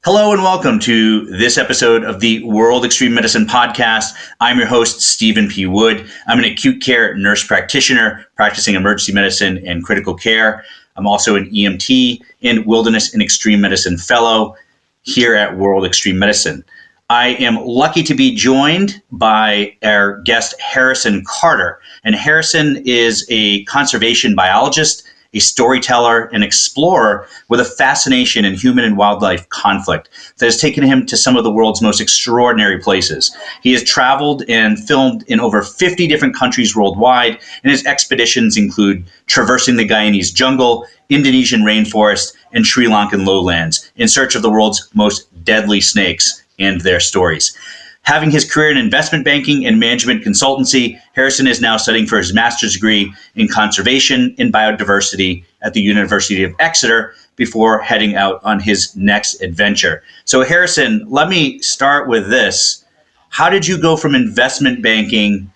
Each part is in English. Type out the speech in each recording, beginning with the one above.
Hello and welcome to this episode of the World Extreme Medicine Podcast. I'm your host, Stephen P. Wood. I'm an acute care nurse practitioner practicing emergency medicine and critical care. I'm also an EMT and Wilderness and Extreme Medicine Fellow here at World Extreme Medicine. I am lucky to be joined by our guest, Harrison Carter. And Harrison is a conservation biologist, a storyteller, and explorer with a fascination in human and wildlife conflict that has taken him to some of the world's most extraordinary places. He has traveled and filmed in over 50 different countries worldwide, and his expeditions include traversing the Guyanese jungle, Indonesian rainforest, and Sri Lankan lowlands in search of the world's most deadly snakes and their stories. Having his career in investment banking and management consultancy, Harrison is now studying for his master's degree in conservation and biodiversity at the University of Exeter before heading out on his next adventure. So Harrison, let me start with this. How did you go from investment banking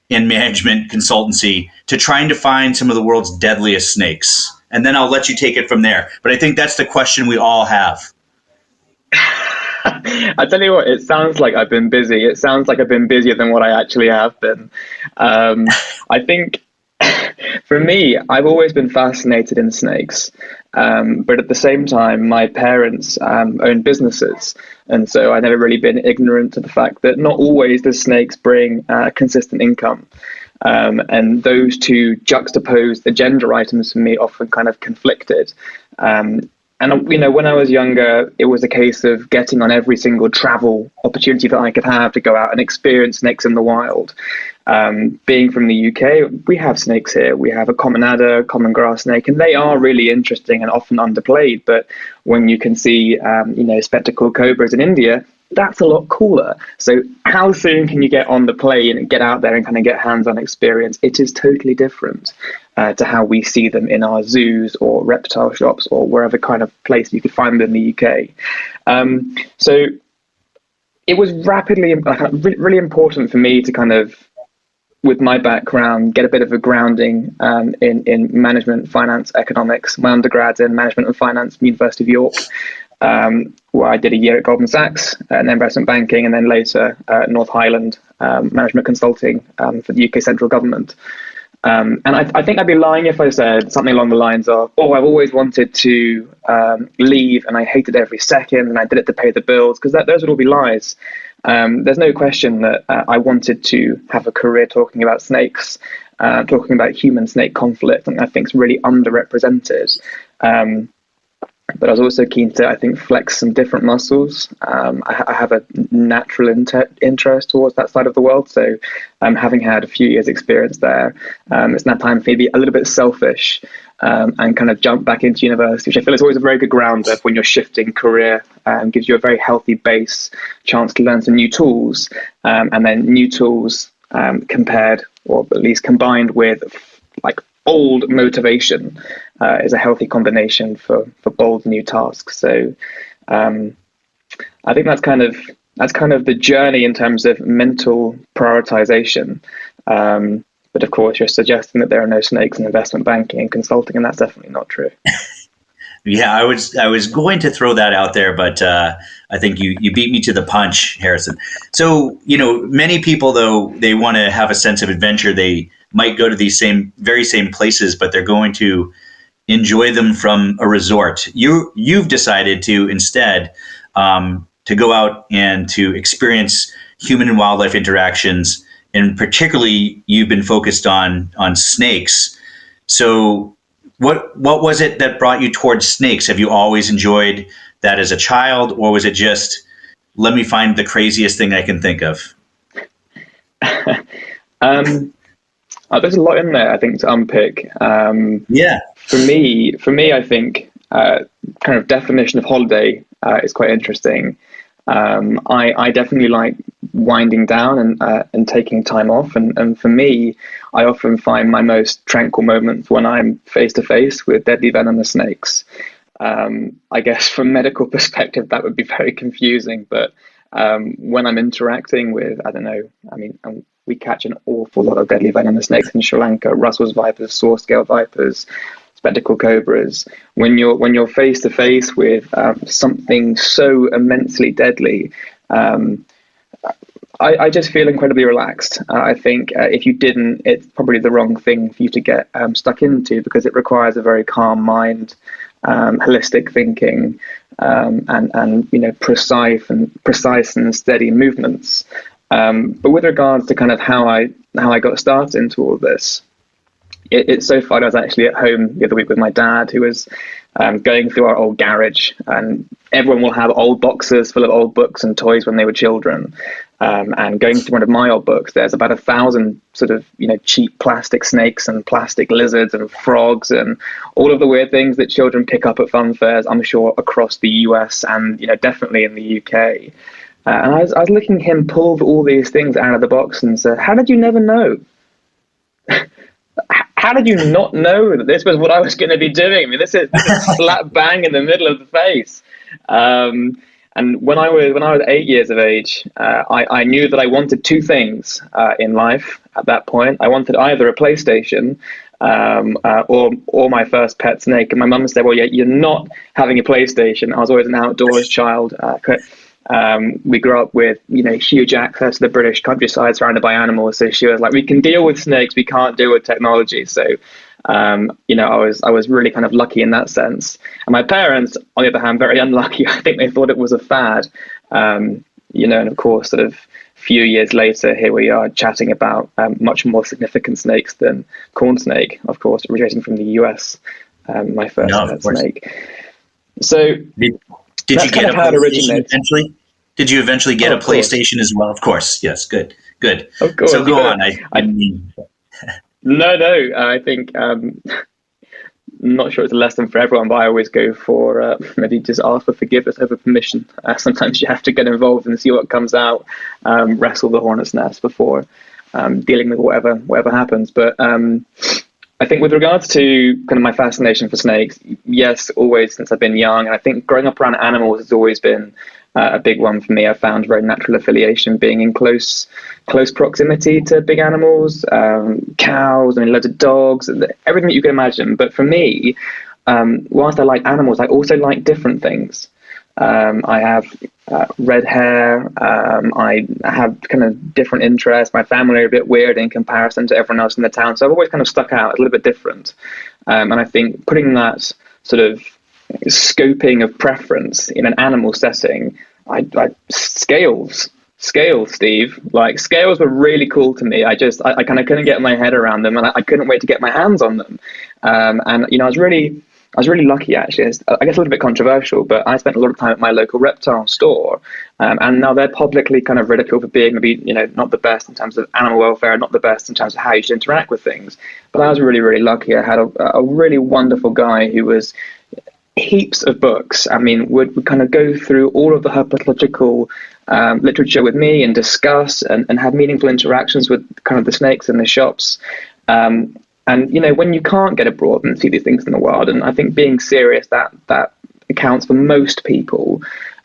and management consultancy to trying to find some of the world's deadliest snakes? And then I'll let you take it from there. But I think that's the question we all have. I tell you what, it sounds like I've been busy. It sounds like I've been busier than what I actually have been. I think for me, I've always been fascinated in snakes. But at the same time, my parents own businesses. And so I've never really been ignorant to the fact that not always do snakes bring consistent income. And those two juxtaposed agenda items for me often kind of conflicted. And, you know, when I was younger, it was a case of getting on every single travel opportunity that I could have to go out and experience snakes in the wild. Being from the UK, we have snakes here. We have a common adder, common grass snake, and they are really interesting and often underplayed. But when you can see, spectacled cobras in India, that's a lot cooler. So how soon can you get on the plane and get out there and kind of get hands-on experience? It is totally different to how we see them in our zoos or reptile shops or wherever kind of place you could find them in the UK. So it was really important for me to kind of, with my background, get a bit of a grounding in management, finance, economics. My undergrad in management and finance, University of York, where I did a year at Goldman Sachs and investment banking, and then later North Highland management consulting for the UK central government. And I think I'd be lying if I said something along the lines of, I've always wanted to leave and I hated every second and I did it to pay the bills, because those would all be lies. There's no question that I wanted to have a career talking about snakes, talking about human-snake conflict, and I think it's really underrepresented. But I was also keen to, I think, flex some different muscles. I have a natural interest towards that side of the world. So having had a few years experience there, it's now time for me to be a little bit selfish and kind of jump back into university, which I feel is always a very good grounder when you're shifting career, and gives you a very healthy base, chance to learn some new tools, and then new tools compared, or at least combined with, like, old motivation is a healthy combination for bold new tasks. So I think that's kind of the journey in terms of mental prioritization. But of course, you're suggesting that there are no snakes in investment banking and consulting, and that's definitely not true. Yeah, I was going to throw that out there, but I think you beat me to the punch, Harrison. So, many people, though, they want to have a sense of adventure. They might go to these very same places, but they're going to enjoy them from a resort. You've decided to instead to go out and to experience human and wildlife interactions, and particularly you've been focused on snakes. So what was it that brought you towards snakes? Have you always enjoyed that as a child, or was it just, let me find the craziest thing I can think of? There's a lot in there, I think, to unpick. Yeah. For me, I think kind of definition of holiday is quite interesting. I definitely like winding down and taking time off. And for me, I often find my most tranquil moments when I'm face to face with deadly venomous snakes. I guess from a medical perspective, that would be very confusing. But when I'm interacting with, we catch an awful lot of deadly venomous snakes in Sri Lanka: Russell's vipers, saw-scale vipers, spectacled cobras, when you're face to face with something so immensely deadly, I just feel incredibly relaxed. I think if you didn't, it's probably the wrong thing for you to get stuck into, because it requires a very calm mind, holistic thinking, and precise and steady movements. But with regards to kind of how I got started into all this, it's so funny. I was actually at home the other week with my dad, who was going through our old garage, and everyone will have old boxes full of old books and toys when they were children. And going through one of my old books, there's about 1,000 sort of cheap plastic snakes and plastic lizards and frogs and all of the weird things that children pick up at fun fairs, I'm sure across the US and definitely in the UK. And I was looking at him pull all these things out of the box and said, "How did you never know? How did you not know that this was what I was going to be doing? I mean, this is slap bang in the middle of the face." And when I was 8 years of age, I knew that I wanted two things in life at that point. I wanted either a PlayStation or my first pet snake. And my mum said, "Well, you're not having a PlayStation." I was always an outdoors child. We grew up with huge access to the British countryside surrounded by animals, so she was like, "We can deal with snakes, we can't deal with technology." So I was really kind of lucky in that sense. And my parents, on the other hand, very unlucky. I think they thought it was a fad. And of course, sort of few years later, here we are chatting about much more significant snakes than corn snake, of course, originating from the US, my first pet snake. So did you get a PlayStation eventually? Did you eventually get a PlayStation as well? Of course. Yes. Good. Of course. So go on. I mean. No. I think I'm not sure it's a lesson for everyone, but I always go for maybe just ask for forgiveness over permission. Sometimes you have to get involved and see what comes out, wrestle the hornet's nest before dealing with whatever happens. But I think with regards to kind of my fascination for snakes, yes, always since I've been young. And I think growing up around animals has always been a big one for me. I found very natural affiliation being in close proximity to big animals, cows, and loads of dogs, everything that you can imagine. But for me, whilst I like animals, I also like different things. I have red hair. I have kind of different interests. My family are a bit weird in comparison to everyone else in the town. So I've always kind of stuck out a little bit different. And I think putting that sort of scoping of preference in an animal setting, scales, Steve. Like, scales were really cool to me. I kind of couldn't get my head around them, and I couldn't wait to get my hands on them. And I was really lucky, actually. I guess a little bit controversial, but I spent a lot of time at my local reptile store, and now they're publicly kind of ridiculed for being maybe not the best in terms of animal welfare, not the best in terms of how you should interact with things. But I was really, really lucky. I had a really wonderful guy who was heaps of books. I mean, would kind of go through all of the herpetological literature with me and discuss and have meaningful interactions with kind of the snakes in the shops. And when you can't get abroad and see these things in the wild, and I think being serious, that accounts for most people.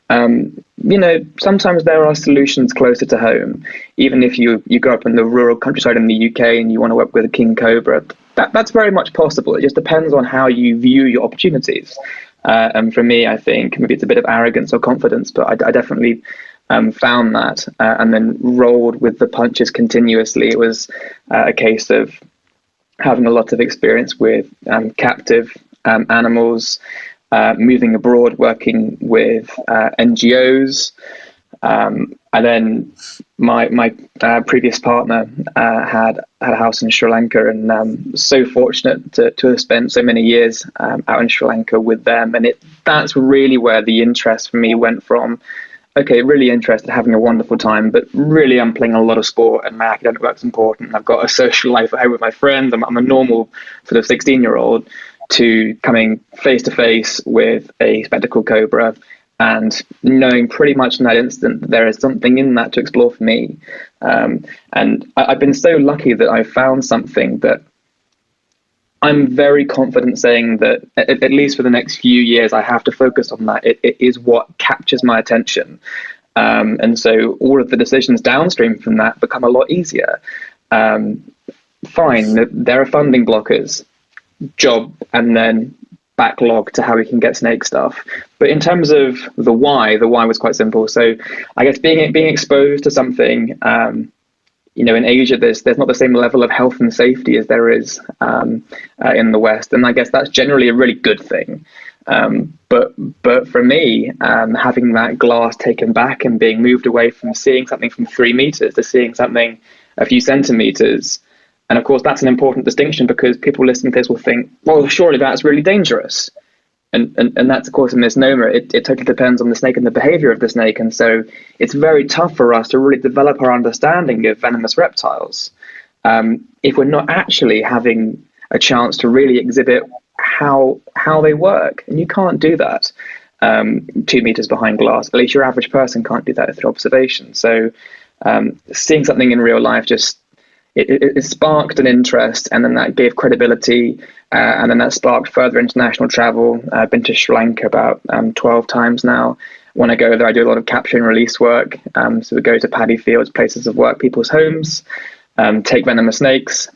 Sometimes there are solutions closer to home. Even if you grow up in the rural countryside in the UK and you want to work with a king cobra, that's very much possible. It just depends on how you view your opportunities. And for me, I think maybe it's a bit of arrogance or confidence, but I definitely found that and then rolled with the punches continuously. It was a case of having a lot of experience with captive animals, moving abroad, working with NGOs. And then my previous partner had a house in Sri Lanka, and so fortunate to have spent so many years out in Sri Lanka with them. And that's really where the interest for me went from, okay, really interested, having a wonderful time, but really I'm playing a lot of sport and my academic work's important. I've got a social life at home with my friends. I'm a normal sort of 16-year-old to coming face to face with a spectacled cobra and knowing pretty much in that instant that there is something in that to explore for me. And I've been so lucky that I found something that I'm very confident saying that at least for the next few years, I have to focus on that. It is what captures my attention. And so all of the decisions downstream from that become a lot easier. Fine, there are funding blockers. job and then backlog to how we can get snake stuff. But in terms of the why was quite simple. So I guess being exposed to something, in Asia, there's not the same level of health and safety as there is in the West, and I guess that's generally a really good thing. But for me, having that glass taken back and being moved away from seeing something from 3 meters to seeing something a few centimeters, and of course that's an important distinction because people listening to this will think, well, surely that's really dangerous. And that's, of course, a misnomer. It totally depends on the snake and the behavior of the snake. And so it's very tough for us to really develop our understanding of venomous reptiles if we're not actually having a chance to really exhibit how they work. And you can't do that 2 meters behind glass. At least your average person can't do that through observation. So seeing something in real life just it sparked an interest, and then that gave credibility, and then that sparked further international travel. I've been to Sri Lanka about 12 times now. When I go there, I do a lot of capture and release work. So we go to paddy fields, places of work, people's homes, take venomous snakes.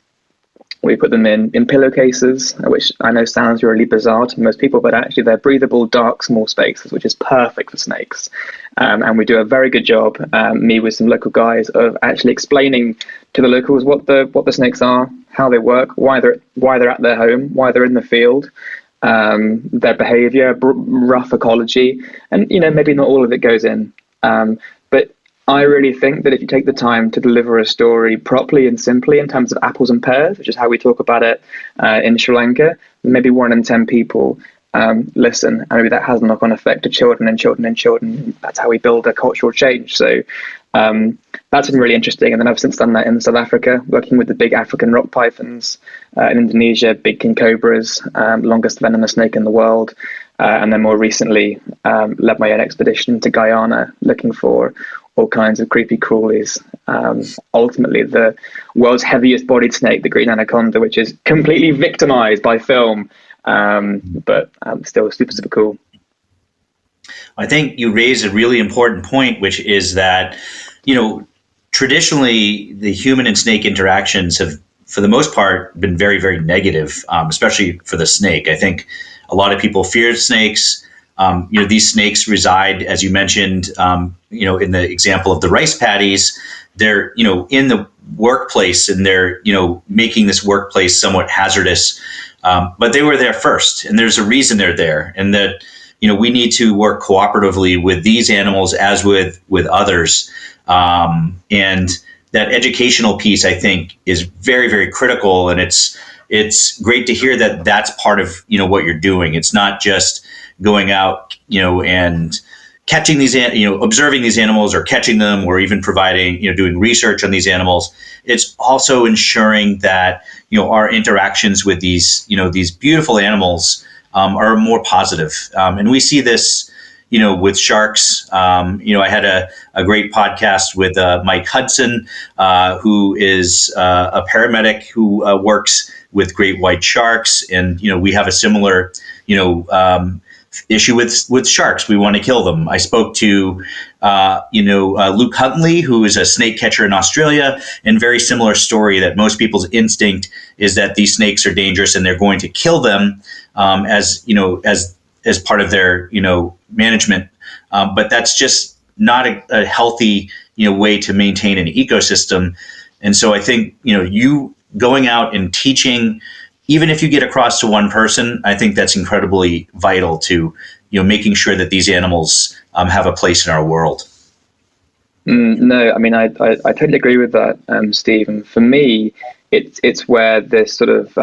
We put them in pillowcases, which I know sounds really bizarre to most people, but actually they're breathable, dark, small spaces, which is perfect for snakes. And we do a very good job, me with some local guys, of actually explaining to the locals what the snakes are, how they work, why they're at their home, why they're in the field, their behavior, rough ecology, and maybe not all of it goes in. But I really think that if you take the time to deliver a story properly and simply in terms of apples and pears, which is how we talk about it in Sri Lanka, maybe 1 in 10 people listen, and maybe that has a knock-on effect to children and children and children. That's how we build a cultural change. So that's been really interesting. And then I've since done that in South Africa, working with the big African rock pythons, in Indonesia, big king cobras, longest venomous snake in the world. And then more recently, led my own expedition to Guyana, looking for all kinds of creepy crawlies. Ultimately, the world's heaviest bodied snake, the green anaconda, which is completely victimized by film, but still super, super cool. I think you raise a really important point, which is that, traditionally the human and snake interactions have, for the most part, been very, very negative, especially for the snake. I think a lot of people fear snakes. These snakes reside, as you mentioned, in the example of the rice paddies, they're, in the workplace, and they're, making this workplace somewhat hazardous. But they were there first, and there's a reason they're there, and that, we need to work cooperatively with these animals as with others. And that educational piece, I think, is very, very critical. And it's great to hear that that's part of, what you're doing. It's not just going out, and catching these, observing these animals or catching them, or even providing, doing research on these animals. It's also ensuring that, our interactions with these beautiful animals are more positive. And we see this, with sharks. I had a great podcast with Mike Hudson, who is a paramedic who works with great white sharks. And, we have a similar, issue with sharks. We want to kill them. I spoke to, Luke Huntley, who is a snake catcher in Australia, and very similar story, that most people's instinct is that these snakes are dangerous and they're going to kill them, as part of their, management. But that's just not a healthy, way to maintain an ecosystem. And so I think, you going out and teaching, even if you get across to one person, I think that's incredibly vital to, making sure that these animals have a place in our world. No, I mean, I totally agree with that, Steve. And for me, it's where this sort of,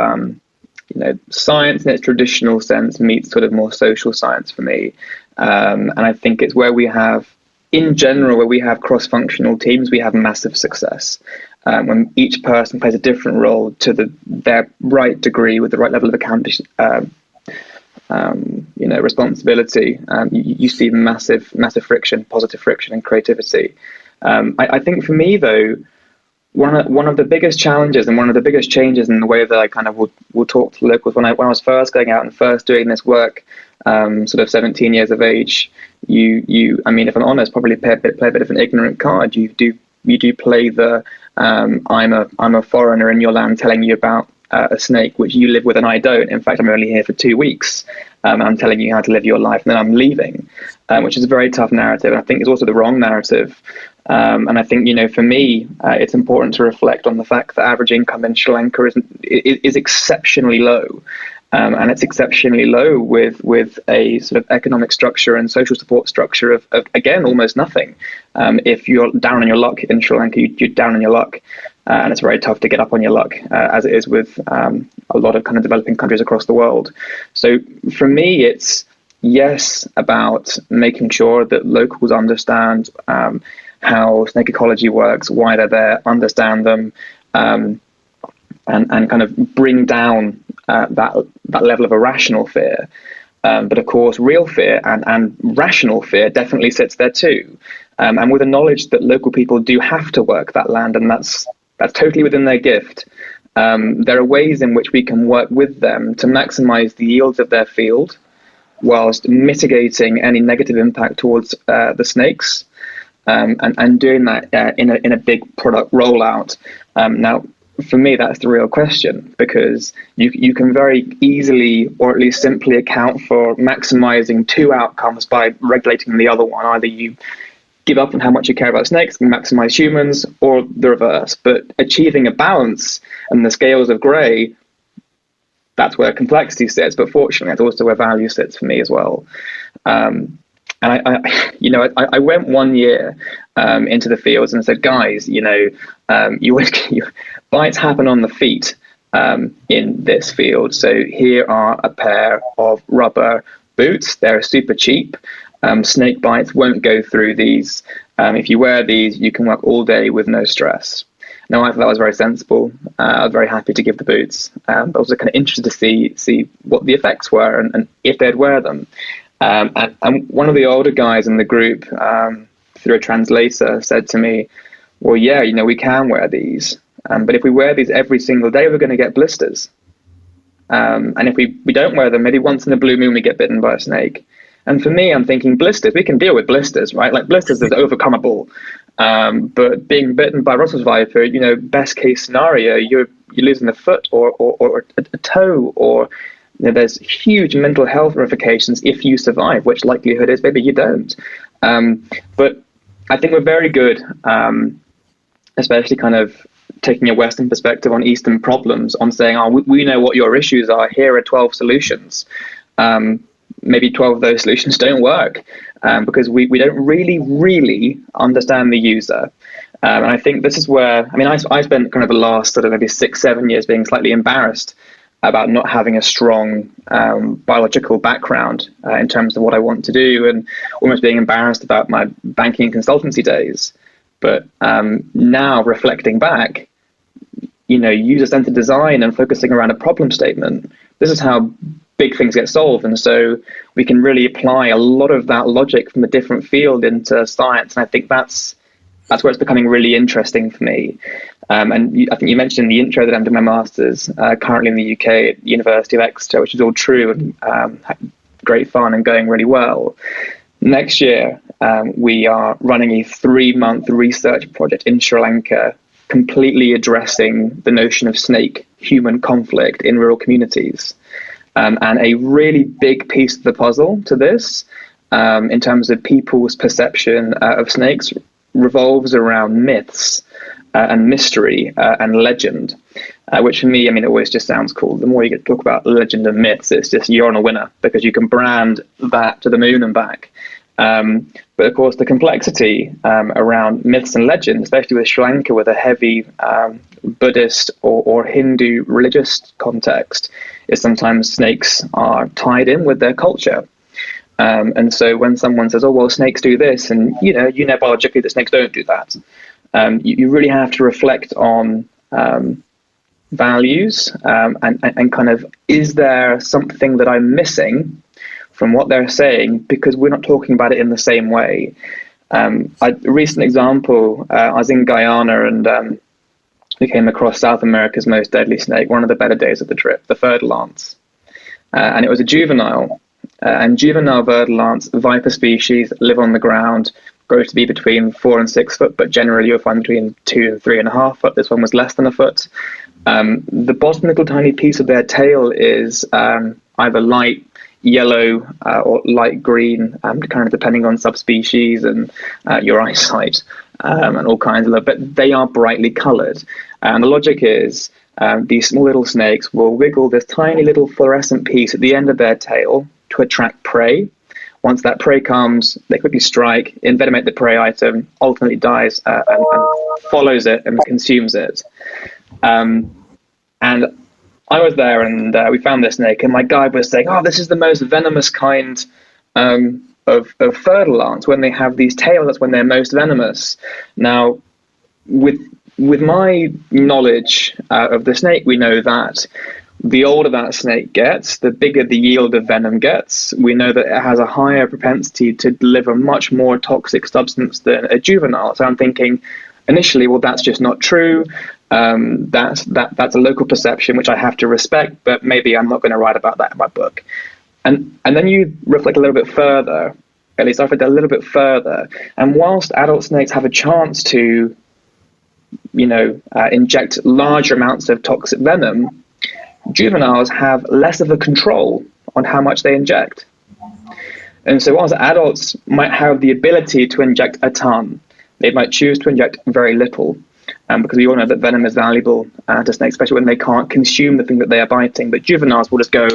science in its traditional sense meets sort of more social science for me. And I think it's where we have, in general, where we have cross-functional teams, we have massive success. When each person plays a different role to their right degree, with the right level of responsibility, you see massive friction, positive friction, and creativity. I think for me, though, one of the biggest challenges and one of the biggest changes in the way that I kind of will talk to locals when I was first going out and first doing this work, sort of 17 years of age, I mean, if I'm honest, probably play a bit of an ignorant card. You do play the I'm a foreigner in your land, telling you about a snake, which you live with and I don't. In fact, I'm only here for 2 weeks. I'm telling you how to live your life, and then I'm leaving, which is a very tough narrative. And I think it's also the wrong narrative. And I think, for me, it's important to reflect on the fact that average income in Sri Lanka is exceptionally low. And it's exceptionally low with a sort of economic structure and social support structure of again, almost nothing. If you're down on your luck in Sri Lanka, you're down on your luck. And it's very tough to get up on your luck, as it is with a lot of kind of developing countries across the world. So for me, it's, yes, about making sure that locals understand how snake ecology works, why they're there, understand them, and kind of bring down that level of irrational fear. But of course, real fear and rational fear definitely sits there too. And with the knowledge that local people do have to work that land, and that's totally within their gift. There are ways in which we can work with them to maximize the yields of their field, whilst mitigating any negative impact towards the snakes, and doing that in a big product rollout. Now, for me, that's the real question, because you can very easily, or at least simply, account for maximizing two outcomes by regulating the other one. Either you give up on how much you care about snakes and maximize humans, or the reverse. But achieving a balance and the scales of grey, that's where complexity sits. But fortunately, that's also where value sits for me as well. And I went 1 year into the fields and said, guys, bites happen on the feet in this field. So here are a pair of rubber boots. They're super cheap. Snake bites won't go through these. If you wear these, you can work all day with no stress. Now, I thought that was very sensible. I was very happy to give the boots, but I was kind of interested to see what the effects were and if they'd wear them. And one of the older guys in the group, through a translator, said to me, well, yeah, we can wear these. But if we wear these every single day, we're going to get blisters. And if we don't wear them, maybe once in a blue moon, we get bitten by a snake. And for me, I'm thinking blisters, we can deal with blisters, right? Like blisters is overcomable. But being bitten by Russell's viper, best case scenario, you're losing a foot or a toe, or there's huge mental health ramifications if you survive, which likelihood is maybe you don't. But I think we're very good, especially kind of taking a Western perspective on Eastern problems, on saying, we know what your issues are, here are 12 solutions. Maybe 12 of those solutions don't work because we don't really understand the user. And I think this is where, I spent kind of the last sort of maybe 6-7 years being slightly embarrassed about not having a strong biological background in terms of what I want to do, and almost being embarrassed about my banking and consultancy days. But now reflecting back, user-centered design and focusing around a problem statement, this is how big things get solved. And so we can really apply a lot of that logic from a different field into science. And I think that's where it's becoming really interesting for me. I think you mentioned in the intro that I'm doing my master's currently in the UK at University of Exeter, which is all true and great fun and going really well. Next year, we are running a 3-month research project in Sri Lanka, completely addressing the notion of snake-human conflict in rural communities. And a really big piece of the puzzle to this, in terms of people's perception of snakes, revolves around myths and mystery and legend, which for me, it always just sounds cool. The more you get to talk about legend and myths, it's just you're on a winner, because you can brand that to the moon and back. But of course, the complexity around myths and legends, especially with Sri Lanka, with a heavy Buddhist or Hindu religious context, is sometimes snakes are tied in with their culture. And so when someone says, oh, well, snakes do this, and biologically that snakes don't do that, you really have to reflect on values and kind of, is there something that I'm missing from what they're saying, because we're not talking about it in the same way. A recent example, I was in Guyana and we came across South America's most deadly snake, one of the better days of the trip, the verdalance. And it was a juvenile. And juvenile verdalance, viper species, live on the ground, grows to be between 4 and 6 foot, but generally you'll find between 2 and 3.5 foot. This one was less than a foot. The bottom little tiny piece of their tail is either light yellow or light green, kind of depending on subspecies and your eyesight, and all kinds of, but they are brightly coloured. And the logic is these small little snakes will wiggle this tiny little fluorescent piece at the end of their tail to attract prey. Once that prey comes, they quickly strike, envenomate the prey item, ultimately dies and follows it and consumes it. And I was there, and we found this snake, and my guide was saying, "Oh, this is the most venomous kind of fertile ants. When they have these tails, that's when they're most venomous." Now, with my knowledge of the snake, we know that the older that snake gets, the bigger the yield of venom gets. We know that it has a higher propensity to deliver much more toxic substance than a juvenile. So I'm thinking initially, well, that's just not true. That's a local perception, which I have to respect, but maybe I'm not going to write about that in my book. And then you reflect a little bit further, at least I reflect a little bit further. And whilst adult snakes have a chance to, inject larger amounts of toxic venom, juveniles have less of a control on how much they inject. And so whilst adults might have the ability to inject a ton, they might choose to inject very little, because we all know that venom is valuable to snakes, especially when they can't consume the thing that they are biting. But juveniles will just go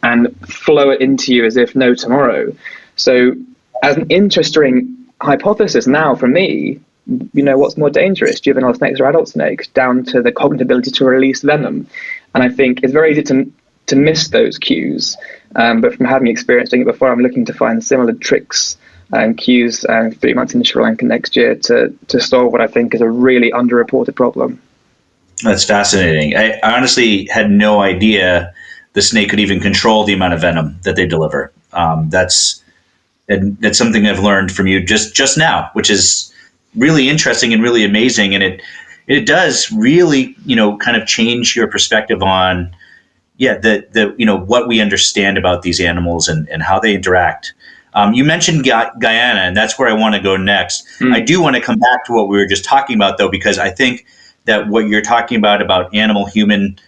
and flow it into you as if no tomorrow. So as an interesting hypothesis now for me, what's more dangerous, juvenile snakes or adult snakes, down to the cognitive ability to release venom. And I think it's very easy to miss those cues. But from having experienced doing it before, I'm looking to find similar tricks and cues 3 months in Sri Lanka next year to solve what I think is a really underreported problem. That's fascinating. I honestly had no idea the snake could even control the amount of venom that they deliver. That's something I've learned from you just now, which is really interesting and really amazing. And it does really, kind of change your perspective on, what we understand about these animals and how they interact. You mentioned Guyana, and that's where I want to go next. I do want to come back to what we were just talking about, though, because I think that what you're talking about animal-human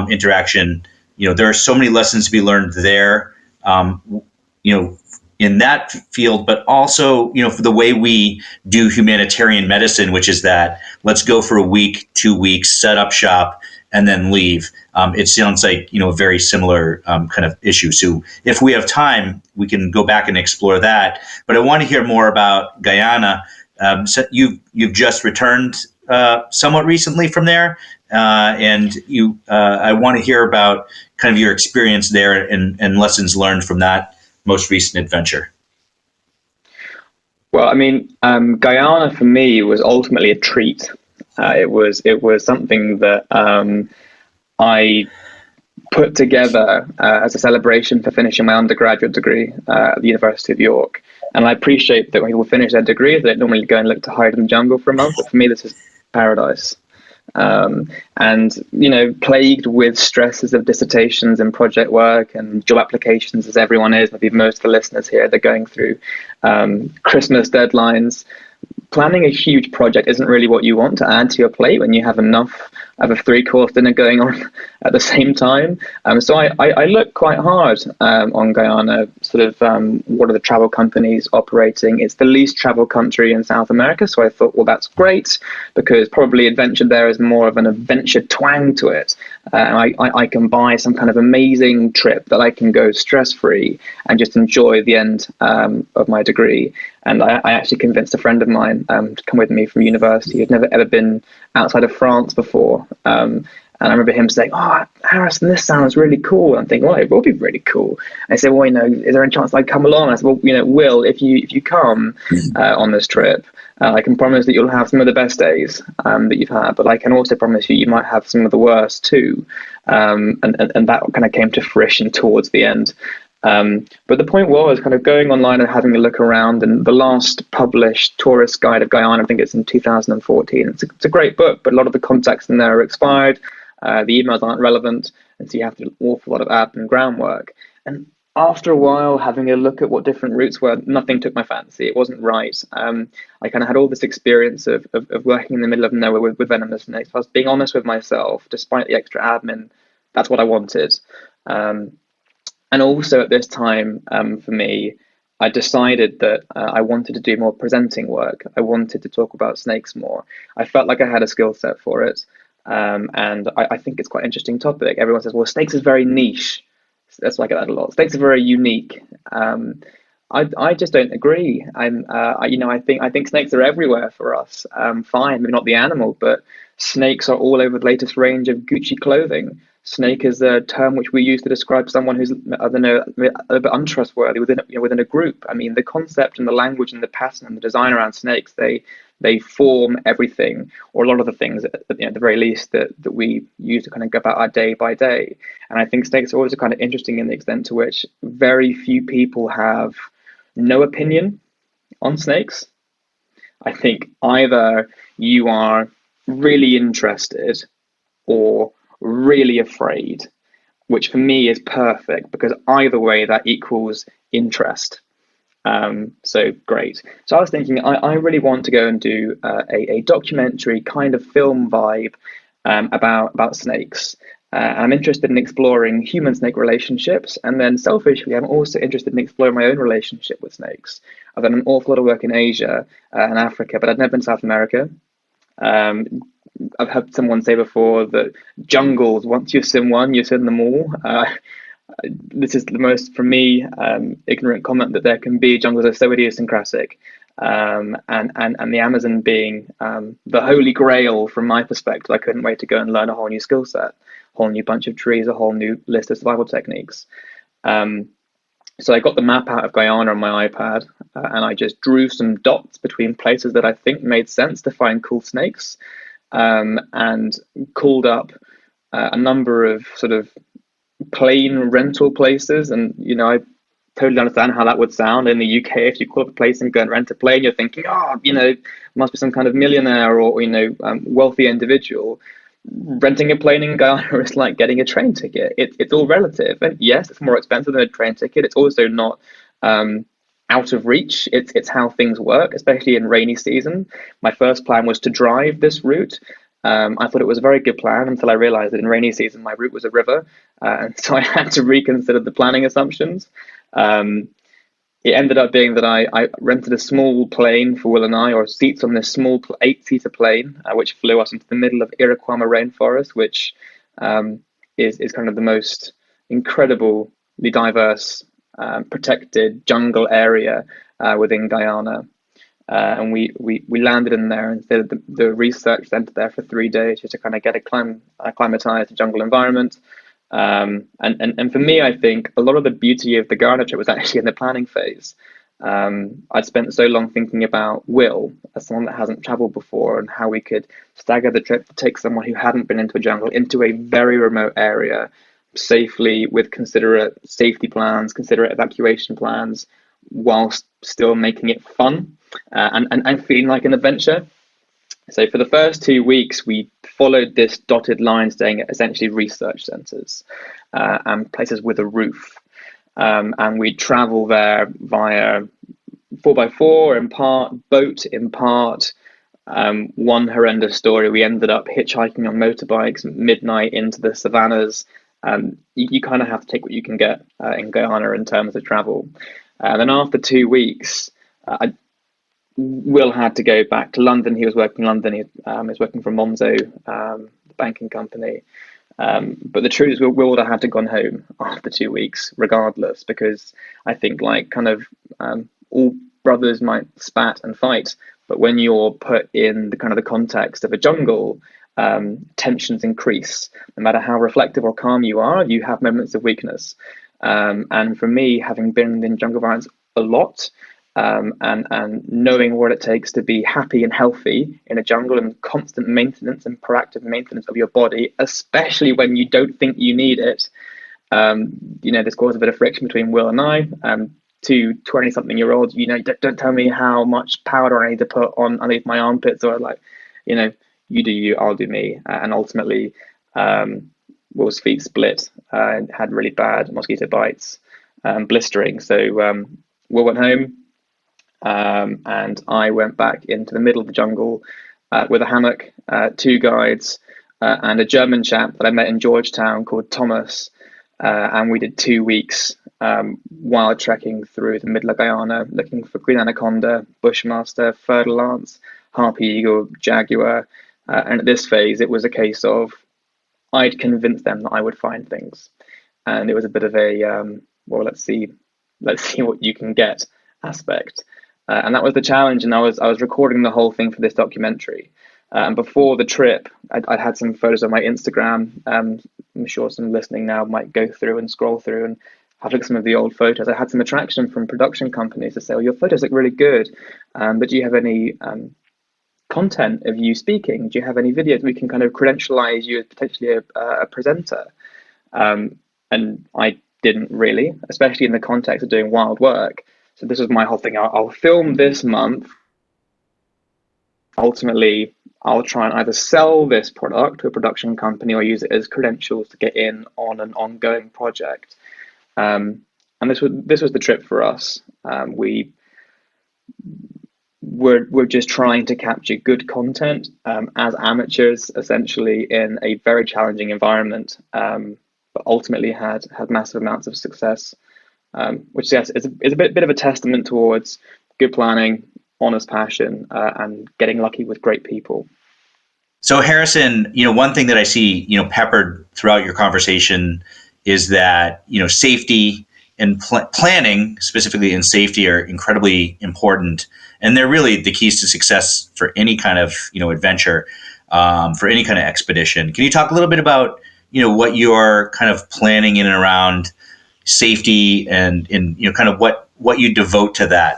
interaction, there are so many lessons to be learned there, in that field, but also, for the way we do humanitarian medicine, which is that let's go for a week, 2 weeks, set up shop, and then leave. It sounds like, a very similar kind of issue. So if we have time, we can go back and explore that. But I want to hear more about Guyana. So you've just returned somewhat recently from there, and I want to hear about kind of your experience there and lessons learned from that most recent adventure. Well, Guyana for me was ultimately a treat. It was something that I put together as a celebration for finishing my undergraduate degree at the University of York. And I appreciate that when people finish their degrees, they don't normally go and look to hide in the jungle for a month. But for me, this is paradise. Plagued with stresses of dissertations and project work and job applications, as everyone is. Maybe most of the listeners here, they're going through Christmas deadlines. Planning a huge project isn't really what you want to add to your plate when you have enough of a 3-course dinner going on at the same time. So I looked quite hard on Guyana, what are the travel companies operating? It's the least traveled country in South America. So I thought, well, that's great, because probably adventure there is more of an adventure twang to it. And I can buy some kind of amazing trip that I can go stress-free and just enjoy the end of my degree. And I actually convinced a friend of mine to come with me from university who'd never ever been outside of France before. And I remember him saying, "Oh, Harrison, this sounds really cool." I'm thinking, well, it will be really cool. I said, well, is there any chance I come along? I said, well, Will, if you come on this trip, I can promise that you'll have some of the best days that you've had, but I can also promise you might have some of the worst too. And that kind of came to fruition towards the end. But the point was kind of going online and having a look around, and the last published tourist guide of Guyana, I think it's in 2014. It's a great book, but a lot of the contacts in there are expired. The emails aren't relevant, and so you have to do an awful lot of admin groundwork. And after a while, having a look at what different routes were, nothing took my fancy. It wasn't right. I kind of had all this experience of working in the middle of nowhere with venomous snakes. I was being honest with myself, despite the extra admin, that's what I wanted. And also at this time, for me, I decided that I wanted to do more presenting work. I wanted to talk about snakes more. I felt like I had a skill set for it. And I think it's quite an interesting topic. Everyone says, well, snakes is very niche. That's why I get that a lot. Snakes are very unique. I just don't agree. I think snakes are everywhere for us. Fine, maybe not the animal, but snakes are all over the latest range of Gucci clothing. Snake is a term which we use to describe someone who's, I don't know, a bit untrustworthy within a group. I mean, the concept and the language and the pattern and the design around snakes, they form everything, or a lot of the things at the very least that we use to kind of go about our day by day. And I think snakes are always kind of interesting in the extent to which very few people have no opinion on snakes. I think either you are really interested or really afraid, which for me is perfect, because either way that equals interest. So great. So I was thinking, I really want to go and do a documentary kind of film vibe about snakes. I'm interested in exploring human-snake relationships, and then selfishly, I'm also interested in exploring my own relationship with snakes. I've done an awful lot of work in Asia and Africa, but I've never been to South America. I've heard someone say before that jungles, once you've seen one, you've seen them all. This is the most, for me, ignorant comment that there can be. Jungles are so idiosyncratic, and the Amazon being the holy grail from my perspective. I couldn't wait to go and learn a whole new skill set, a whole new bunch of trees, a whole new list of survival techniques. So I got the map out of Guyana on my iPad, and I just drew some dots between places that I think made sense to find cool snakes, and called up a number of sort of plane rental places. And I totally understand how that would sound in the UK. If you call up a place and go and rent a plane, you're thinking, must be some kind of millionaire or wealthy individual. Renting a plane in Guyana is like getting a train ticket. It's all relative, and yes, it's more expensive than a train ticket. It's also not out of reach. It's how things work, especially in rainy season. My first plan was to drive this route. I thought it was a very good plan until I realized that in rainy season my route was a river, and so I had to reconsider the planning assumptions. It ended up being that I rented a small plane for Will and I, or seats on this small 8-seater plane, which flew us into the middle of Iroquois rainforest, which is kind of the most incredibly diverse, protected jungle area within Guyana. And we landed in there and did the research center there for 3 days just to kind of get acclimatized to jungle environment. And for me, I think a lot of the beauty of the Guyana trip was actually in the planning phase. I'd spent so long thinking about Will as someone that hasn't traveled before, and how we could stagger the trip to take someone who hadn't been into a jungle into a very remote area safely, with considerate safety plans, considerate evacuation plans, whilst still making it fun and feeling like an adventure. So for the first 2 weeks, we followed this dotted line, staying at essentially research centres and places with a roof. And we travel there via 4x4 in part, boat in part. One horrendous story, we ended up hitchhiking on motorbikes midnight into the savannas. You kind of have to take what you can get in Guyana in terms of travel. And then after 2 weeks, Will had to go back to London. He was working in London. He was working for Monzo, the banking company. But the truth is, Will would have had to gone home after 2 weeks, regardless, because I think all brothers might spat and fight, but when you're put in the kind of the context of a jungle, tensions increase. No matter how reflective or calm you are, you have moments of weakness. And for me, having been in jungle environments a lot, and knowing what it takes to be happy and healthy in a jungle, and constant maintenance and proactive maintenance of your body, especially when you don't think you need it. This caused a bit of friction between Will and I. Two 20-something-year-olds, don't tell me how much powder I need to put on underneath my armpits, or you do you, I'll do me. And ultimately, Will's feet split and had really bad mosquito bites. blistering. So Will went home, and I went back into the middle of the jungle with a hammock, two guides, and a German chap that I met in Georgetown called Thomas. And we did 2 weeks wild trekking through the middle of Guyana, looking for green anaconda, bushmaster, fer-de-lance, harpy eagle, jaguar. And at this phase, it was a case of I'd convinced them that I would find things, and it was a bit of a well, let's see what you can get aspect. And that was the challenge. And I was recording the whole thing for this documentary. And before the trip, I'd had some photos on my Instagram. I'm sure some listening now might go through and scroll through and have a look at some of the old photos. I had some attraction from production companies to say, "Oh, your photos look really good, but do you have any content of you speaking? Do you have any videos we can kind of credentialize you as potentially a presenter?" And I didn't really, especially in the context of doing wild work. So this was my whole thing. I'll film this month. Ultimately, I'll try and either sell this product to a production company or use it as credentials to get in on an ongoing project. And this was the trip for us. We're just trying to capture good content as amateurs, essentially in a very challenging environment, but ultimately had massive amounts of success, which yes, is a bit of a testament towards good planning, honest passion, and getting lucky with great people. So Harrison, one thing that I see, peppered throughout your conversation is that, safety and planning, specifically in safety, are incredibly important. And they're really the keys to success for any kind of, adventure, for any kind of expedition. Can you talk a little bit about, what you're kind of planning in and around safety and kind of what you devote to that?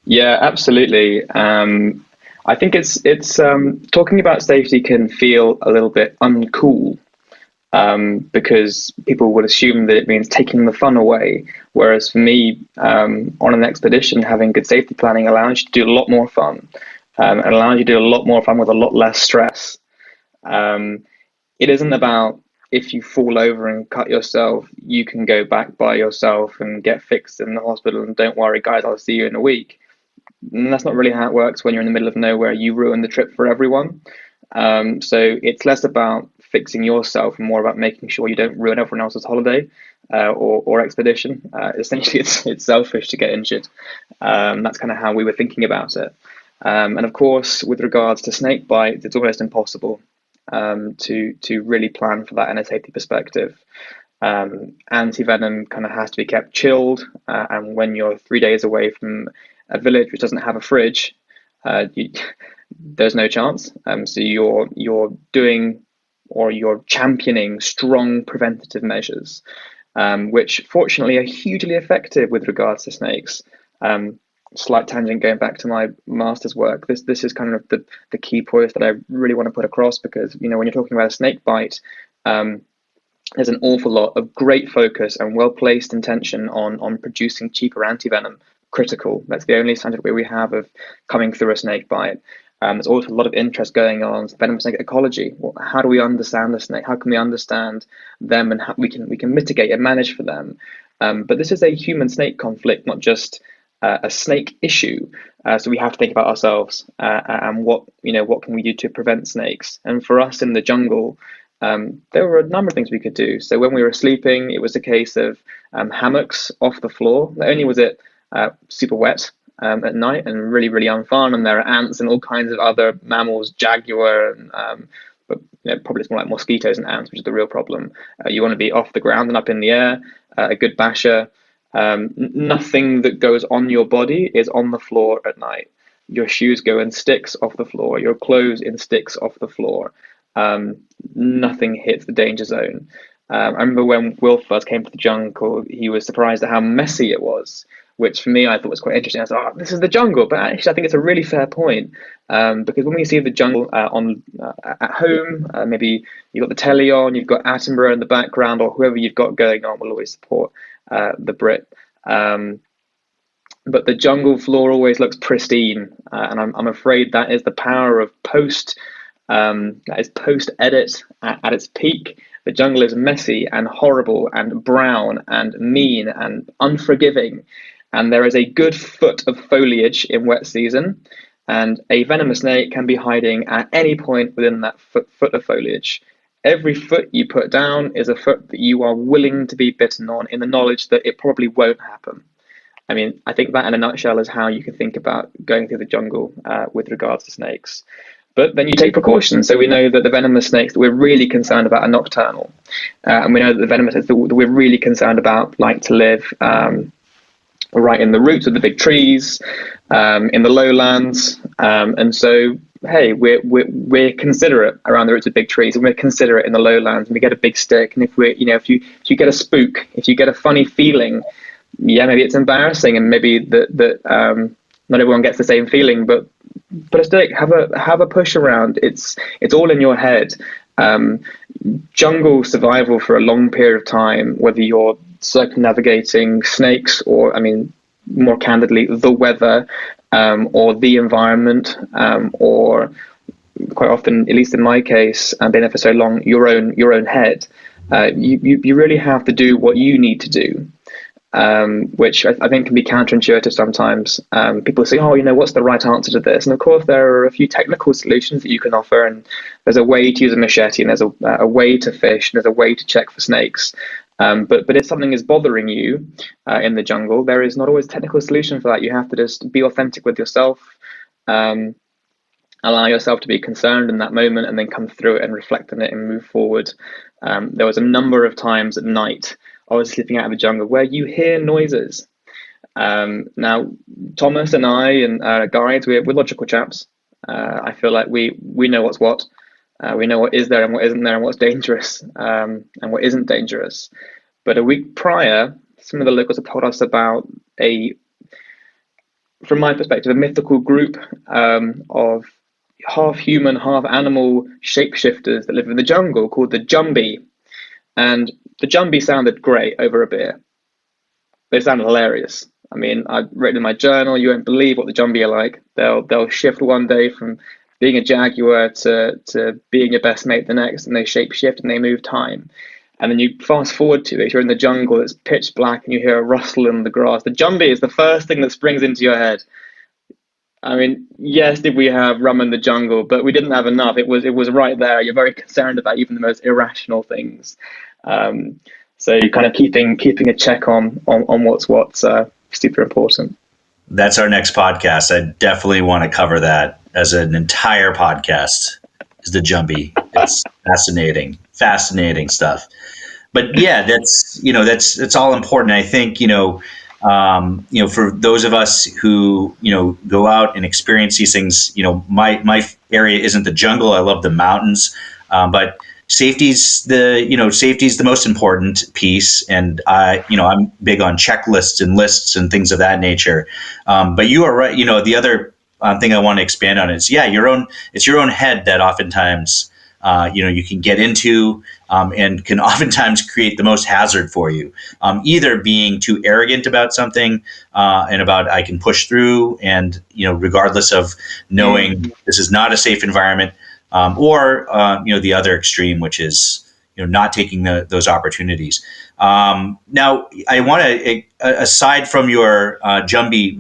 Yeah, absolutely. I think it's talking about safety can feel a little bit uncool, because people would assume that it means taking the fun away. Whereas for me, on an expedition, having good safety planning allows you to do a lot more fun, and allows you to do a lot more fun with a lot less stress. It isn't about if you fall over and cut yourself, you can go back by yourself and get fixed in the hospital and don't worry, guys, I'll see you in a week. And that's not really how it works when you're in the middle of nowhere. You ruin the trip for everyone. So it's less about fixing yourself and more about making sure you don't ruin everyone else's holiday or expedition. Essentially, it's selfish to get injured. That's kind of how we were thinking about it. And of course, with regards to snake bites, it's almost impossible to really plan for that in a safety perspective. Anti-venom kind of has to be kept chilled, and when you're 3 days away from a village which doesn't have a fridge, there's no chance. So you're doing, or you're championing, strong preventative measures, which fortunately are hugely effective with regards to snakes. Slight tangent going back to my master's work. This is kind of the key points that I really want to put across, because when you're talking about a snake bite, there's an awful lot of great focus and well-placed intention on producing cheaper antivenom. Critical. That's the only scientific way we have of coming through a snake bite. There's also a lot of interest going on venomous snake ecology. Well, how do we understand the snake? How can we understand them, and how we can mitigate and manage for them? But this is a human-snake conflict, not just a snake issue. So we have to think about ourselves and what can we do to prevent snakes. And for us in the jungle, there were a number of things we could do. So when we were sleeping, it was a case of hammocks off the floor. Not only was it super wet at night and really, really unfun, and there are ants and all kinds of other mammals, jaguar, and but probably it's more like mosquitoes and ants, which is the real problem. You want to be off the ground and up in the air, a good basher. Nothing that goes on your body is on the floor at night. Your shoes go in sticks off the floor, your clothes in sticks off the floor. Nothing hits the danger zone. I remember when Will first came to the jungle, he was surprised at how messy it was, which for me I thought was quite interesting. I thought, this is the jungle, but actually I think it's a really fair point, because when we see the jungle at home, maybe you've got the telly on, you've got Attenborough in the background, or whoever you've got going on will always support the Brit. But the jungle floor always looks pristine, and I'm afraid that is the power of post edit at its peak. The jungle is messy and horrible and brown and mean and unforgiving. And there is a good foot of foliage in wet season. And a venomous snake can be hiding at any point within that foot of foliage. Every foot you put down is a foot that you are willing to be bitten on, in the knowledge that it probably won't happen. I mean, I think that in a nutshell is how you can think about going through the jungle with regards to snakes. But then you take precautions. So we know that the venomous snakes that we're really concerned about are nocturnal. And we know that the venomous snakes that we're really concerned about like to live right in the roots of the big trees, in the lowlands. And so, hey, we're considerate around the roots of big trees, and we're considerate in the lowlands, and we get a big stick. And if if you get a spook, if you get a funny feeling, yeah, maybe it's embarrassing, and maybe that not everyone gets the same feeling, but a stick, have a push around. It's all in your head. Jungle survival for a long period of time, whether you're circumnavigating snakes or, I mean, more candidly, the weather, or the environment, or quite often, at least in my case, and being there for so long, your own head. You really have to do what you need to do. Which I think can be counterintuitive sometimes. People say, oh, what's the right answer to this? And of course, there are a few technical solutions that you can offer, and there's a way to use a machete, and there's a way to fish, and there's a way to check for snakes. But if something is bothering you in the jungle, there is not always a technical solution for that. You have to just be authentic with yourself, allow yourself to be concerned in that moment, and then come through it and reflect on it and move forward. There was a number of times at night I was sleeping out in the jungle where you hear noises. Now, Thomas and I and our guides, we're logical chaps. I feel like we know what's what. We know what is there and what isn't there, and what's dangerous and what isn't dangerous. But a week prior, some of the locals have told us about from my perspective, a mythical group of half human, half animal shapeshifters that live in the jungle called the Jumbi. And the Jumbi sounded great over a beer. They sounded hilarious. I mean, I've written in my journal, you won't believe what the Jumbi are like. They'll shift one day from being a jaguar to being your best mate the next, and they shape shift and they move time. And then you fast forward to it, you're in the jungle, it's pitch black, and you hear a rustle in the grass. The Jumbi is the first thing that springs into your head. I mean, yes, did we have rum in the jungle, but we didn't have enough. It was right there. You're very concerned about even the most irrational things. So you're kind of keeping a check on what's super important. That's our next podcast. I definitely want to cover that as an entire podcast. Is the Jumbi? It's fascinating stuff. But yeah, that's all important. I think for those of us who go out and experience these things, my area isn't the jungle. I love the mountains, but safety's the most important piece. And I'm big on checklists and lists and things of that nature. But you are right. The other thing I want to expand on is it's your own head that oftentimes you can get into and can oftentimes create the most hazard for you, either being too arrogant about something and about I can push through and regardless of knowing this is not a safe environment, or the other extreme, which is not taking those opportunities. Now I want to, aside from your Jumbi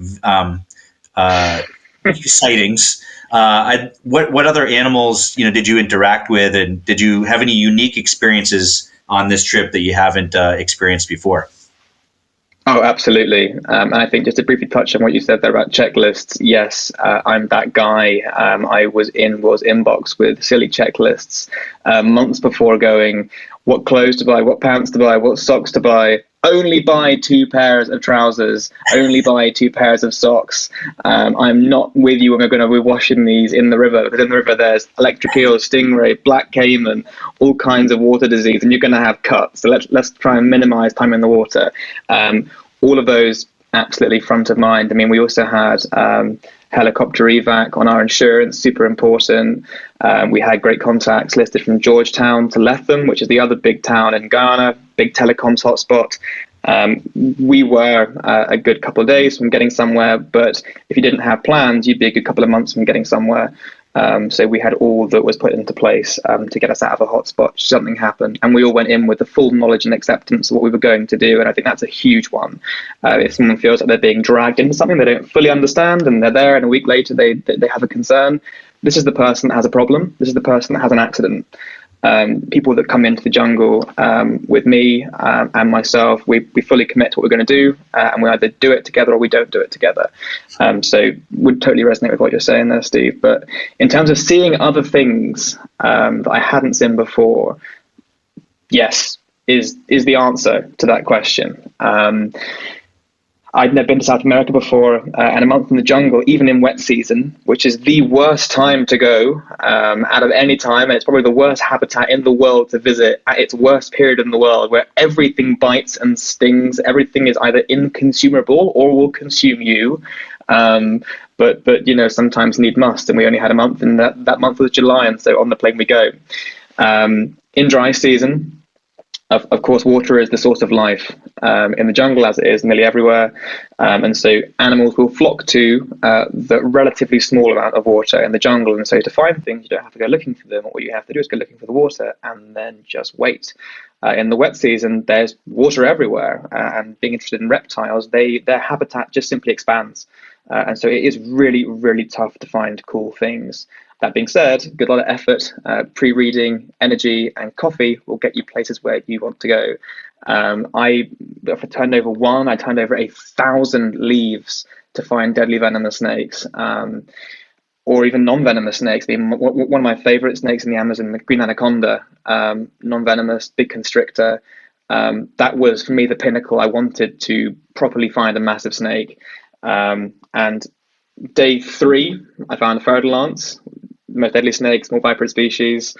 sightings, what other animals did you interact with, and did you have any unique experiences on this trip that you haven't experienced before? Oh, absolutely. And I think just to briefly touch on what you said there about checklists, yes, I'm that guy. I was inbox with silly checklists months before going, what clothes to buy, what pants to buy, what socks to buy. Only buy 2 pairs of trousers, only buy 2 pairs of socks. I'm not with you when we're going to be washing these in the river, because in the river there's electric eels, stingray, black caiman, all kinds of water disease, and you're going to have cuts. So let's try and minimize time in the water. All of those absolutely front of mind. I mean, we also had helicopter evac on our insurance, super important. We had great contacts listed from Georgetown to Lethem, which is the other big town in Guyana, big telecoms hotspot. We were a good couple of days from getting somewhere, but if you didn't have plans, you'd be a good couple of months from getting somewhere. So we had all that was put into place to get us out of a hotspot. Something happened, and we all went in with the full knowledge and acceptance of what we were going to do. And I think that's a huge one. If someone feels like they're being dragged into something they don't fully understand, and they're there, and a week later they have a concern, this is the person that has a problem. This is the person that has an accident. People that come into the jungle with me and myself, we fully commit to what we're going to do, and we either do it together or we don't do it together. So would totally resonate with what you're saying there, Steve. But in terms of seeing other things that I hadn't seen before, yes, is the answer to that question. I'd never been to South America before, and a month in the jungle, even in wet season, which is the worst time to go out of any time. And it's probably the worst habitat in the world to visit at its worst period in the world, where everything bites and stings. Everything is either inconsumable or will consume you. But you know, sometimes need must, and we only had a month, and that month was July, and so on the plane we go. In dry season, of course, water is the source of life in the jungle, as it is nearly everywhere. And so animals will flock to the relatively small amount of water in the jungle. And so to find things, you don't have to go looking for them. What you have to do is go looking for the water and then just wait. In the wet season, there's water everywhere. And being interested in reptiles, their habitat just simply expands. And so it is really, really tough to find cool things. That being said, good lot of effort, pre-reading, energy, and coffee will get you places where you want to go. If I turned over I turned over 1,000 leaves to find deadly venomous snakes, or even non-venomous snakes. One of my favorite snakes in the Amazon, the green anaconda, non-venomous, big constrictor. That was, for me, the pinnacle. I wanted to properly find a massive snake. And day 3, I found a feral lance, most deadly snake, small viperine species.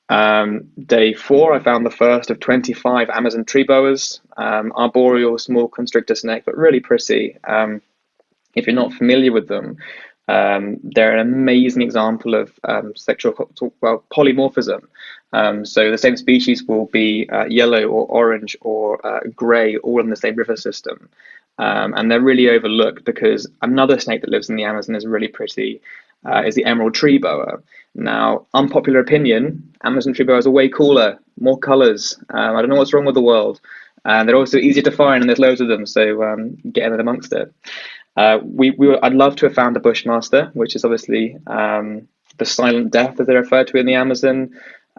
Day 4, I found the first of 25 Amazon tree boas, arboreal small constrictor snake, but really pretty. If you're not familiar with them, they're an amazing example of sexual polymorphism. So the same species will be yellow or orange or grey, all in the same river system. And they're really overlooked because another snake that lives in the Amazon is really pretty, is the emerald tree boa. Now, unpopular opinion, Amazon tree boas are way cooler, more colours. I don't know what's wrong with the world. And they're also easier to find, and there's loads of them, so get in amongst it. I'd love to have found a bushmaster, which is obviously the silent death, as they're referred to in the Amazon.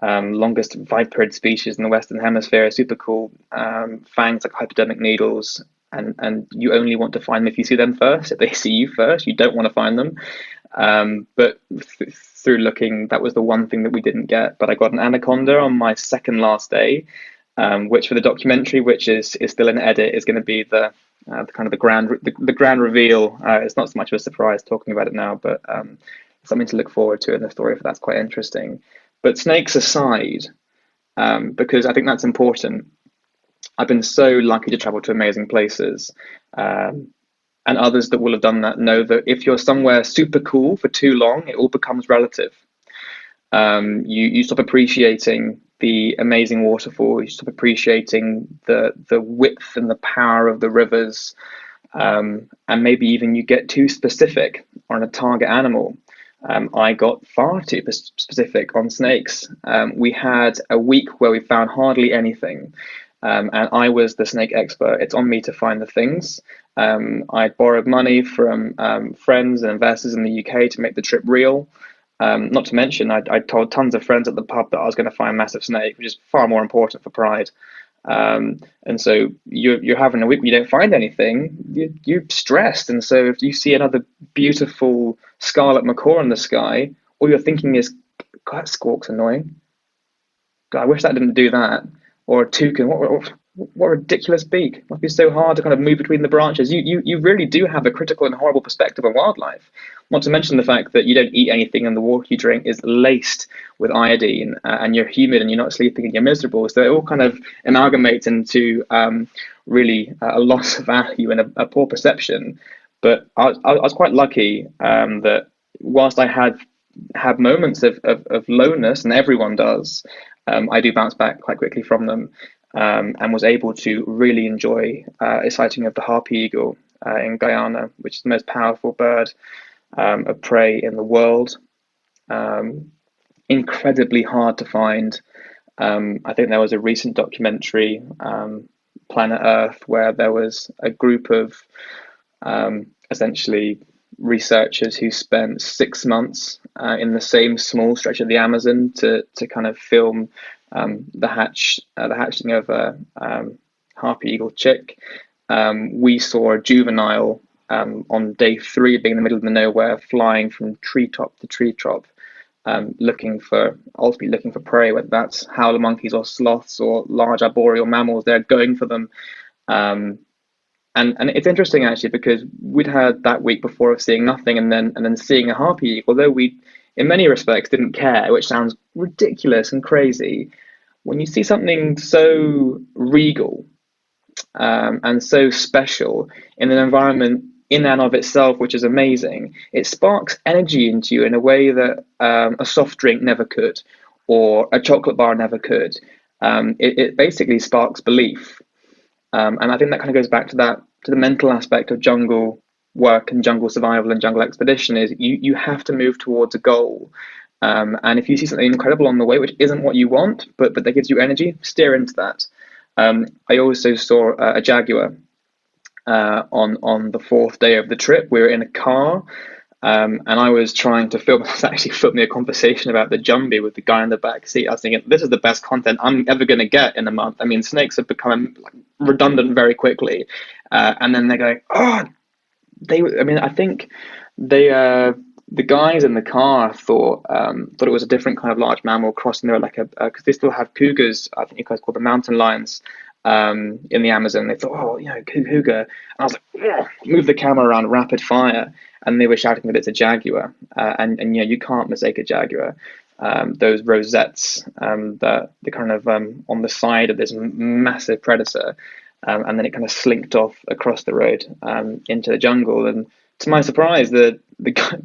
Longest viperid species in the Western Hemisphere, super cool. Fangs like hypodermic needles, and you only want to find them if you see them first. If they see you first, you don't want to find them. But through looking, that was the one thing that we didn't get. But I got an anaconda on my second last day, which for the documentary, which is still in edit, is going to be the kind of the grand reveal. It's not so much of a surprise talking about it now, but something to look forward to in the story, for that's quite interesting. But snakes aside, because I think that's important. I've been so lucky to travel to amazing places, and others that will have done that know that if you're somewhere super cool for too long, it all becomes relative. You stop appreciating the amazing waterfall. You stop appreciating the width and the power of the rivers, and maybe even you get too specific on a target animal. I got far too specific on snakes. We had a week where we found hardly anything. And I was the snake expert. It's on me to find the things. I borrowed money from friends and investors in the UK to make the trip real. Not to mention, I told tons of friends at the pub that I was going to find a massive snake, which is far more important for pride. And so you're having a week where you don't find anything, you're stressed. And so if you see another beautiful scarlet macaw in the sky, all you're thinking is, God, that squawk's annoying. God, I wish that didn't do that. Or a toucan, what ridiculous beak. It must be so hard to kind of move between the branches. You really do have a critical and horrible perspective on wildlife. Not to mention the fact that you don't eat anything and the water you drink is laced with iodine, and you're humid and you're not sleeping and you're miserable. So it all kind of amalgamates into really a loss of value and a poor perception. But I was quite lucky that whilst I had moments of lowness, and everyone does, I do bounce back quite quickly from them, and was able to really enjoy a sighting of the harpy eagle in Guyana, which is the most powerful bird of prey in the world. incredibly hard to find. I think there was a recent documentary, Planet Earth, where there was a group of essentially researchers who spent 6 months in the same small stretch of the Amazon to kind of film the hatching of a harpy eagle chick. We saw a juvenile on day 3, being in the middle of the nowhere, flying from treetop to treetop, ultimately looking for prey, whether that's howler monkeys or sloths or large arboreal mammals. They're going for them. And it's interesting actually, because we'd had that week before of seeing nothing and then seeing a harpy, although we in many respects didn't care, which sounds ridiculous and crazy. When you see something so regal and so special in an environment in and of itself, which is amazing, it sparks energy into you in a way that a soft drink never could, or a chocolate bar never could. It basically sparks belief. And I think that kind of goes back to the mental aspect of jungle work and jungle survival and jungle expedition, is you have to move towards a goal. And if you see something incredible on the way, which isn't what you want, but that gives you energy, steer into that. I also saw a jaguar on the 4th day of the trip. We were in a car, and I was trying to film. I was actually filming a conversation about the jumbie with the guy in the back seat. I was thinking, this is the best content I'm ever going to get in a month. I mean, snakes have become redundant very quickly, and then they're going, I think the guys in the car thought it was a different kind of large mammal crossing there, because they still have cougars. I think you guys call them mountain lions in the Amazon. They thought, cougar. And I was like, move the camera around rapid fire, and they were shouting that it's a jaguar. And you can't mistake a jaguar. Those rosettes, the kind of on the side of this massive predator, and then it kind of slinked off across the road into the jungle. And to my surprise, the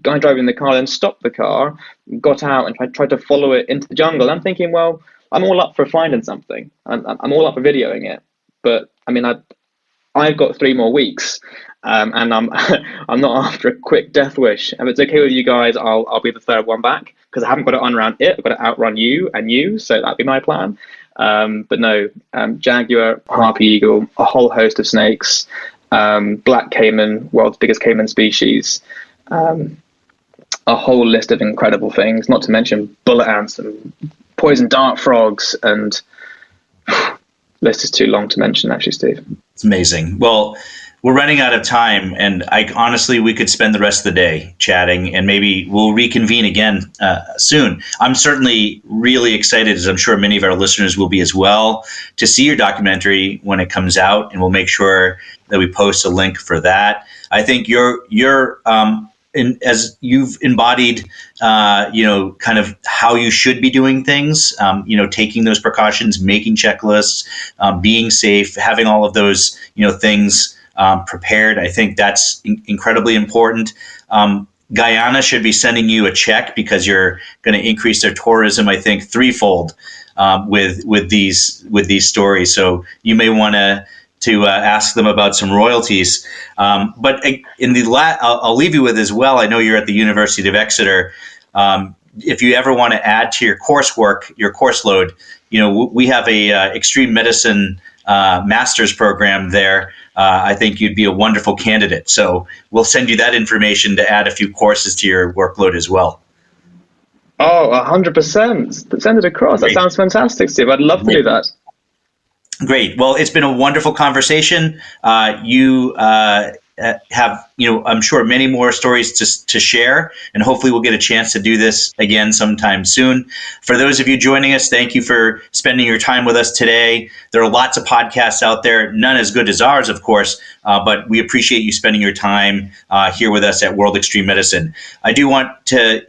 guy driving the car then stopped the car, got out, and tried to follow it into the jungle. I'm thinking, well, I'm all up for finding something. I'm all up for videoing it. But I mean, I've got 3 more weeks, and I'm I'm not after a quick death wish. If it's okay with you guys, I'll be the 3rd one back, because I haven't got to outrun it. I've got to outrun you and you. So that'd be my plan. But no, jaguar, harpy eagle, a whole host of snakes, black caiman, world's biggest caiman species, a whole list of incredible things, not to mention bullet ants and poison dart frogs, and list is too long to mention, actually, Steve. It's amazing. Well, we're running out of time, and honestly, we could spend the rest of the day chatting, and maybe we'll reconvene again soon. I'm certainly really excited, as I'm sure many of our listeners will be as well, to see your documentary when it comes out, and we'll make sure that we post a link for that. I think as you've embodied, kind of how you should be doing things, taking those precautions, making checklists, being safe, having all of those, things prepared. I think that's incredibly important. Guyana should be sending you a check, because you're going to increase their tourism, I think, 3-fold with these stories. So you may want to ask them about some royalties. But I'll leave you with as well. I know you're at the University of Exeter. If you ever want to add to your coursework, your course load, we have a extreme medicine master's program there. I think you'd be a wonderful candidate. So we'll send you that information to add a few courses to your workload as well. Oh, 100%. Send it across. Great. That sounds fantastic, Steve. I'd love to do that. Great. Well, it's been a wonderful conversation. You have, I'm sure, many more stories to share, and hopefully we'll get a chance to do this again sometime soon. For those of you joining us, thank you for spending your time with us today. There are lots of podcasts out there, none as good as ours, of course, but we appreciate you spending your time here with us at World Extreme Medicine. I do want to,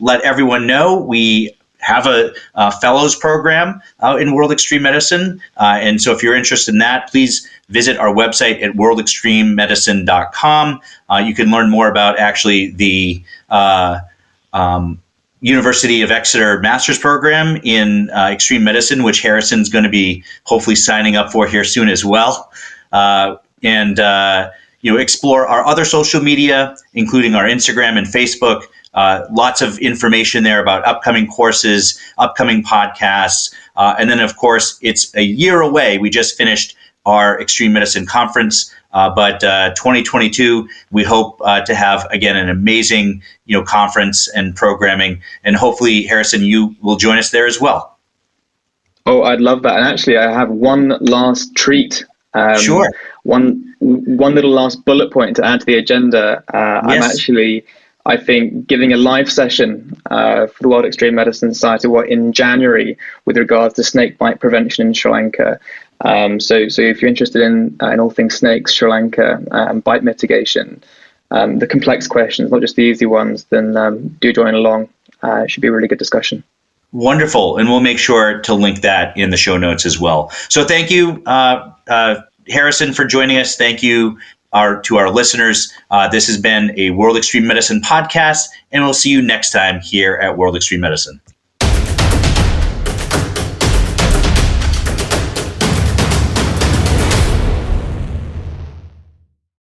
let everyone know we have a fellows program out in World Extreme Medicine. And so if you're interested in that, please visit our website at worldextrememedicine.com. You can learn more about actually the University of Exeter master's program in extreme medicine, which Harrison's going to be hopefully signing up for here soon as well. And explore our other social media, including our Instagram and Facebook. Lots of information there about upcoming courses, upcoming podcasts. And then, of course, it's a year away. We just finished our Extreme Medicine Conference. But 2022, we hope to have, again, an amazing conference and programming. And hopefully, Harrison, you will join us there as well. Oh, I'd love that. And actually, I have one last treat. Sure. One little last bullet point to add to the agenda. Yes. I'm actually, I think, giving a live session for the World Extreme Medicine Society in January with regards to snake bite prevention in Sri Lanka. So if you're interested in all things snakes, Sri Lanka, and bite mitigation, the complex questions, not just the easy ones, then do join along. It should be a really good discussion. Wonderful. And we'll make sure to link that in the show notes as well. So thank you, Harrison, for joining us. Thank you to our listeners. This has been a World Extreme Medicine podcast, and we'll see you next time here at World Extreme Medicine.